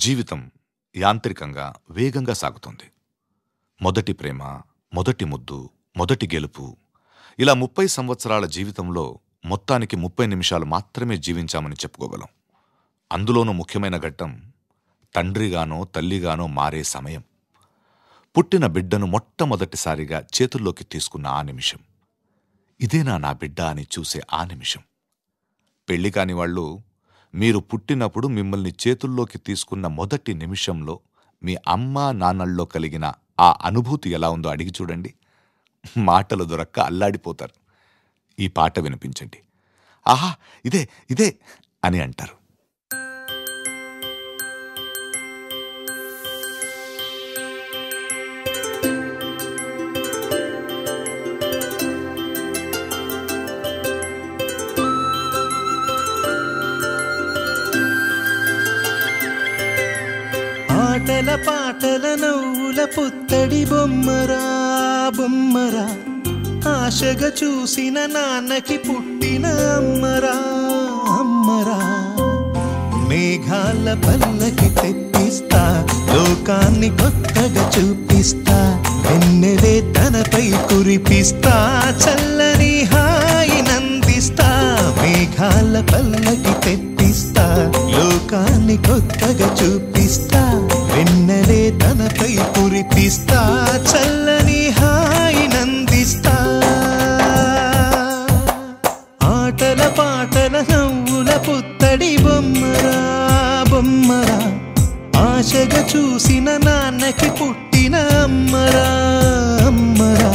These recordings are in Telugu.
జీవితం యాంత్రికంగా వేగంగా సాగుతుంది. మొదటి ప్రేమ, మొదటి ముద్దు, మొదటి గెలుపు, ఇలా 30 సంవత్సరాల జీవితంలో మొత్తానికి 30 నిమిషాలు మాత్రమే జీవించామని చెప్పుకోగలం. అందులోనూ ముఖ్యమైన ఘట్టం తండ్రిగానో తల్లిగానో మారే సమయం. పుట్టిన బిడ్డను మొట్టమొదటిసారిగా చేతుల్లోకి తీసుకున్న ఆ నిమిషం. ఇదేనా నా బిడ్డ అని చూసే ఆ నిమిషం. పెళ్లి కాని వాళ్ళు మీరు పుట్టినప్పుడు మిమ్మల్ని చేతుల్లోకి తీసుకున్న మొదటి నిమిషంలో మీ అమ్మా నాన్నల్లో కలిగిన ఆ అనుభూతి ఎలా ఉందో అడిగి చూడండి. మాటలు దొరక్క అల్లాడిపోతారు. ఈ పాట వినిపించండి. ఆహా, ఇదే ఇదే అని అంటారు. ఆటల పాటల నవ్వుల పుత్తడి బొమ్మరా బొమ్మరా, ఆశగా చూసిన నాన్నకి పుట్టిన అమ్మరా అమ్మరా. మేఘాల పల్లకి తెప్పిస్తా, లోకాన్ని కొత్తగా చూపిస్తా, వెన్నెలే తనపై కురిపిస్తా, చల్లని హాయి నందిస్తా. మేఘాల పల్లకి తెప్పిస్తా, లోకాన్ని కొత్తగా చూపిస్తా, వెన్నెలే తనపై కురిపిస్తా, చల్లని హాయి నందిస్తా. ఆటల పాటల నవ్వుల పుత్తడి బొమ్మరా బొమ్మరా, ఆశగా చూసిన నాన్నకి పుట్టిన అమ్మరా అమ్మరా.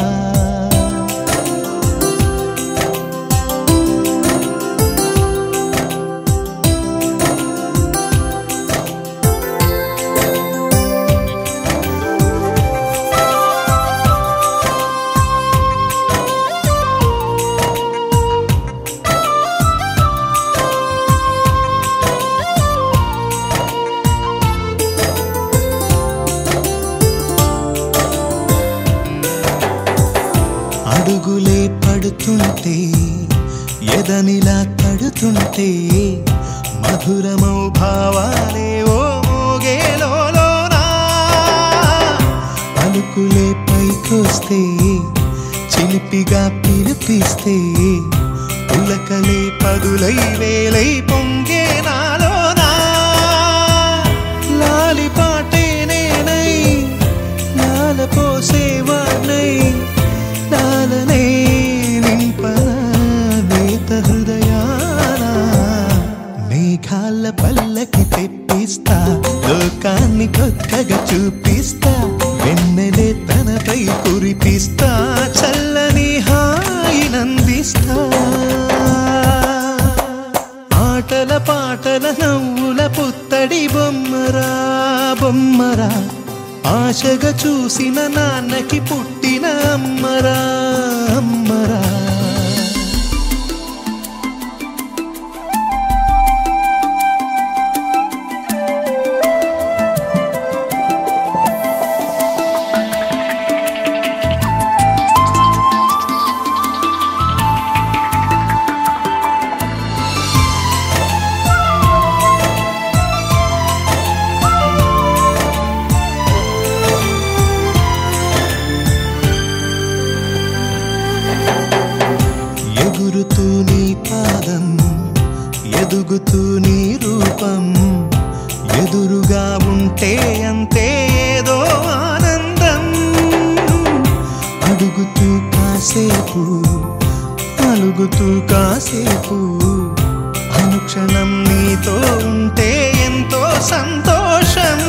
అడుగులే పడుతుంటే, ఎదనిలా తడుతుంటే, మధురమౌ భావాలే ఓ మోగేలోనా. పలుకులే పైకొస్తే, చిలిపిగా పిలిపిస్తే, పులకలే పదులై వేలై పొంగే నాలోనా. లాలి పాటే నేనై, లాల పోసేవాణ్ణై, లాలనే నింపన నేత హృదయాన. మేఘాల పల్లకి తెప్పిస్తా, లోకాన్ని కొత్తగా చూపిస్తా, వెన్నెలే తనపై కురిపిస్తా, చల్లని హాయి నందిస్తా. ఆటల పాటల నవ్వుల పుత్తడి బొమ్మరా బొమ్మరా, ఆశగా చూసిన నాన్నకి పుట్టిన అమ్మరా అమ్మరా. ఎగురుతూ నీ పాదం, ఎదుగుతూ నీ రూపం, ఎదురుగా ఉంటే అంతే ఏదో ఆనందం. అడుగుతూ కాసేపు, అలుగుతూ కాసేపు, అనుక్షణం నీతో ఉంటే ఎంతో సంతోషం.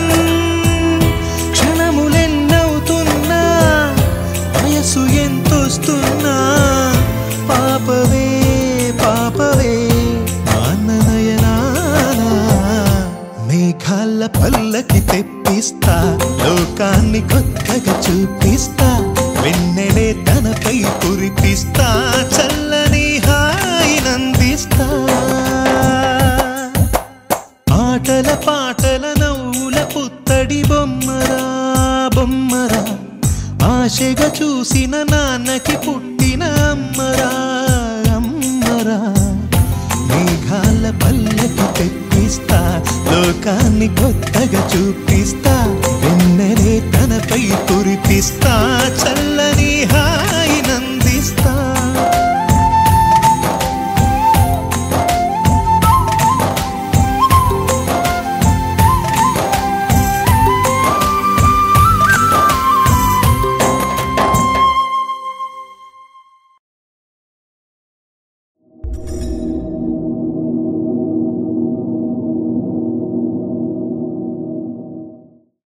క్షణములెన్నవుతున్నా, వయసు ఎంతొస్తున్నా, పాపవే పాపవే మాననయనానా. మేఘాల పల్లకి తెప్పిస్తా, లోకాన్ని కొత్తగా చూపిస్తా, వెన్నెలే తనపై కురిపిస్తా, చల్లని హాయి నందిస్తా. ఆటల పాటల నవ్వుల పుత్తడి బొమ్మరా బొమ్మరా, ఆశగా చూసిన నాన్నకి పుట్టిన అమ్మరా అమ్మరా. మేఘాల పల్లకి తెప్పిస్తా, లోక లోకాన్ని కొత్తగా చూపిస్తా వెన్నెలే తనపై కురిపిస్తా చల్లని హాయినందిస్తా